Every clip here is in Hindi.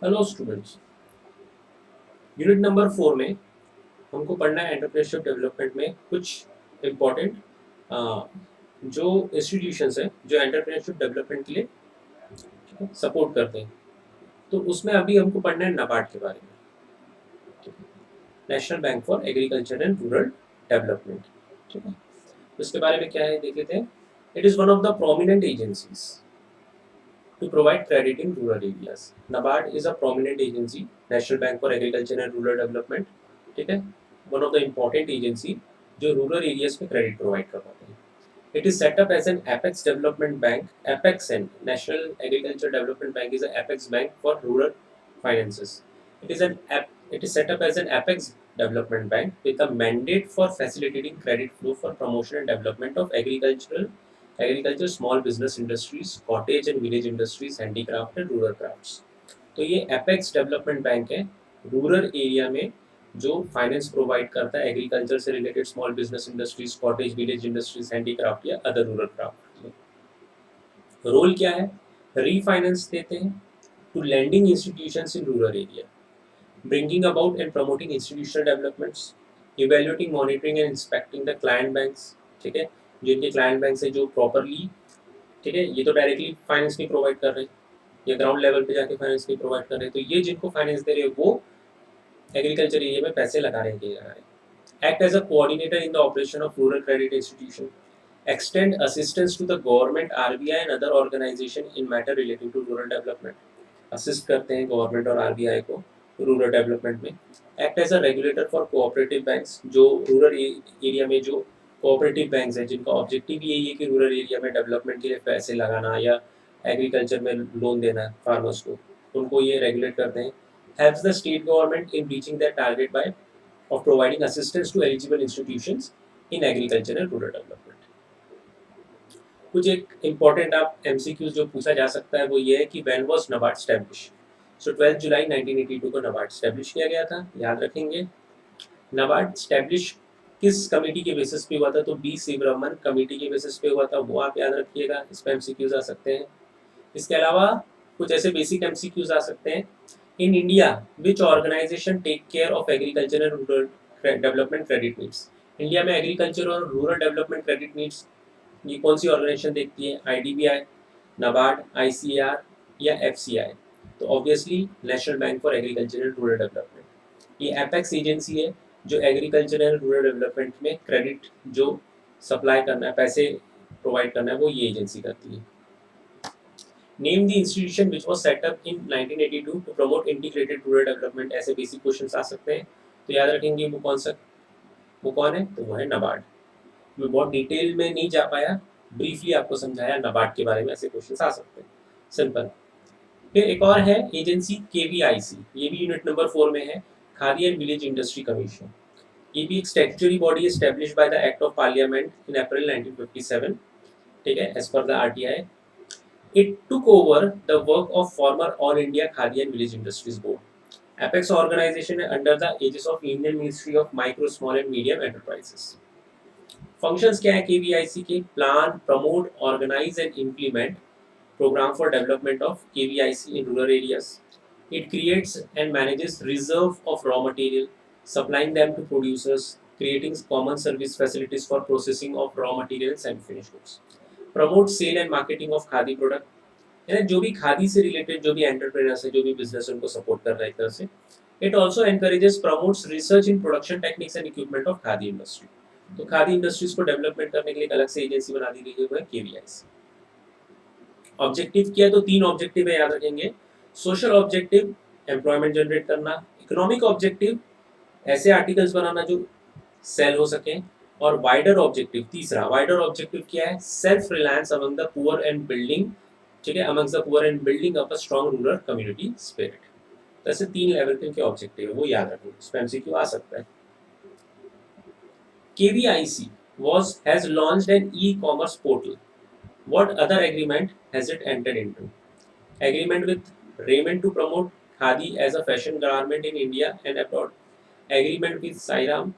हेलो स्टूडेंट्स, यूनिट नंबर 4 में हमको पढ़ना है एंटरप्रेन्योरशिप डेवलपमेंट में कुछ इम्पोर्टेंट जो इंस्टीट्यूशंस हैं जो एंटरप्रेन्योरशिप डेवलपमेंट के लिए सपोर्ट करते हैं। तो उसमें अभी हमको पढ़ना है नाबार्ड के बारे में, national bank for agriculture and rural development. ठीक है, उसके बारे में क्या है देख लेते हैं। It is one of the prominent agencies to provide credit in rural areas. NABARD is a prominent agency, National Bank for Agriculture and Rural Development. ठीक है, one of the important agency जो rural areas में credit provide कर पाते हैं. It is set up as an apex development bank. Apex and National Agriculture Development Bank is an apex bank for rural finances. It is set up as an apex development bank with a mandate for facilitating credit flow for promotion and development of agriculture, small business industries, cottage and village industries, handicraft and rural crafts. तो ये एपेक्स डेवलपमेंट बैंक है रूरल एरिया में जो फाइनेंस प्रोवाइड करता है एग्रीकल्चर से related small business industries, cottage village industries, handicraft या अदर रूरल क्राफ्ट। रोल क्या है? रीफाइनेंस देते हैं to lending institutions in rural area, bringing about and promoting institutional developments, evaluating, monitoring and inspecting the client banks। ठीक है, जिनके क्लाइंट बैंक है जो प्रॉपरली, ठीक है, ये तो डायरेक्टली फाइनेंस नहीं प्रोवाइड कर रहे या ग्राउंड लेवल पे जाके फाइनेंस नहीं प्रोवाइड कर रहे, तो ये जिनको फाइनेंस दे रहे हैं वो एग्रीकल्चर एरिया में पैसे लगा रहे हैं कि लगा रहे हैं। Act as a coordinator in the operation of rural credit institution, extend assistance to the government, RBI and other organization in matter relating to rural development। Assist करते हैं गवर्नमेंट और आरबीआई को रूरल डेवलपमेंट में। Act as a regulator for cooperative banks, जो रूरल एरिया में जो कोऑपरेटिव बैंक्स हैं जिनका ऑब्जेक्टिव यही है कि रूरल एरिया में डेवलपमेंट के लिए पैसे लगाना या एग्रीकल्चर में लोन देना फार्मर्स को, उनको ये रेगुलेट करते हैं। Helps the state government in reaching that target by of providing assistance to eligible institutions in agriculture and rural development. कुछ एक इम्पॉर्टेंट आप एमसीक्यूज जो पूछा जा सकता है वो ये है कि व्हेन वाज नाबार्ड स्टैब्लिश। सो 12 जुलाई 1982 को नाबार्ड स्टैब्लिश किया गया था, याद रखेंगे। नाबार्ड स्टैब्लिश किस कमेटी के बेसिस पे हुआ था? तो बी शिवरमन कमेटी के बेसिस पे हुआ था, वो आप याद रखिएगा, इस पे एमसीक्यूज आ सकते हैं। इसके अलावा कुछ ऐसे बेसिक एमसीक्यूज आ सकते हैं। In India which organisation take care of agriculture and rural development credit needs. India में एग्रीकल्चर और रूरल डेवलपमेंट क्रेडिट नीड्स ये कौन सी ऑर्गेनाइजेशन देखती है? आईडीबीआई, नाबार्ड, आईसीएआर या एफसीआई? तो obviously national bank for agriculture and rural development. ये एपेक्स एजेंसी है जो एग्रीकल्चर एंड रूरल डेवलपमेंट में क्रेडिट जो सप्लाई करना है, पैसे प्रोवाइड करना है, वो ये एजेंसी करती है। Name the institution which was set up in 1982 to promote integrated rural development. ऐसे बेसिक क्वेश्चंस आ सकते हैं, तो याद रखेंगे वो कौन है? तो वो है नाबार्ड। मैं बहुत डिटेल में नहीं जा पाया, ब्रीफली आपको समझाया नाबार्ड के बारे में, ऐसे क्वेश्चंस आ सकते हैं, सिंपल। फिर एक और है एजेंसी केवीआईसी, ये भी यूनिट नंबर 4 में है, Khadi and village industry commission. ये भी एक statutory body established by the act of parliament in April 1957, ठीक है, as per the RTI. It took over the work of former all India Khadi and village industries board. Apex organisation है under the aegis of Indian ministry of micro, small and medium enterprises. Functions क्या है केवीआईसी के? Plan, promote, organise and implement program for development of KVIC in rural areas. It creates and manages reserve of raw material, supplying them to producers, creating common service facilities for processing of raw materials and finished goods. Promote sale and marketing of khadi product, यानी जो भी खादी से रिलेटेड जो भी एंटरप्रेन्योर्स है, जो भी बिजनेस उनको सपोर्ट कर रहा है एक तरह से। It also encourages promotes research in production techniques and equipment of khadi industry. तो खादी इंडस्ट्रीज को डेवलपमेंट करने के लिए एक अलग से एजेंसी बना दी गई है, वो है केवीआईसी। ऑब्जेक्टिव किया तो 3 ऑब्जेक्टिव है, याद रखेंगे। सोशल ऑब्जेक्टिव एम्प्लॉयमेंट जनरेट करना, इकोनॉमिक ऑब्जेक्टिव ऐसे आर्टिकल्स बनाना जो सेल हो सके, और वाइडर ऑब्जेक्टिव, तीसरा वाइडर ऑब्जेक्टिव क्या है? Self reliance among the poor and building, ठीक है, among the poor and building up a strong rural community spirit. तो ऐसे 3 लेवल के ऑब्जेक्टिव है, वो याद रखेंगे, इसमें एमसीक्यू आ सकता है। KVIC has launched an e-commerce portal. What other agreement has it entered into? Agreement with Raymond to promote khadi as a fashion garment in India and abroad. Agreement with Siaram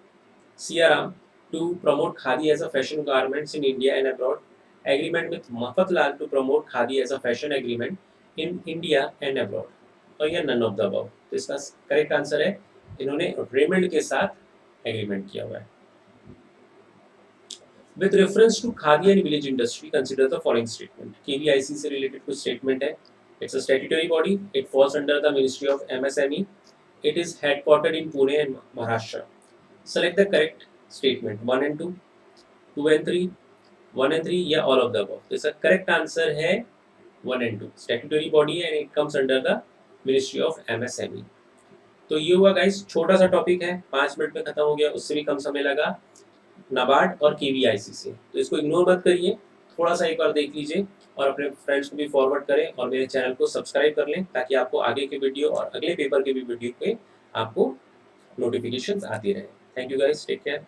to promote khadi as a fashion garments in India and abroad. Agreement with Mafatlal to promote khadi as a fashion agreement in India and abroad. और या नन ऑफ द अबव। तो इसका करेक्ट आंसर है इन्होंने रेमंड के साथ एग्रीमेंट किया हुआ है। With reference to Khadi and village industry, consider the following statement. KVIC से related कुछ statement है. It's a statutory body. It falls under the Ministry of MSME. It is headquartered in Pune and Maharashtra. Select the correct statement. 1 and 2, 2 and 3, 1 and 3 या all of the above. तो इसका correct answer है 1 and 2. Statutory body and it comes under the Ministry of MSME. तो ये हुआ गाइस, छोटा सा टॉपिक है, 5 मिनट में खत्म हो गया, उससे भी कम समय लगा नाबार्ड और केवीआईसी से। तो इसको इग्नोर मत करिए, थोड़ा सा एक बार देख लीजिए और अपने फ्रेंड्स को भी फॉरवर्ड करें और मेरे चैनल को सब्सक्राइब कर लें ताकि आपको आगे के वीडियो और अगले पेपर के भी वीडियो पे आपको नोटिफिकेशंस आती रहे। Thank you guys, take care.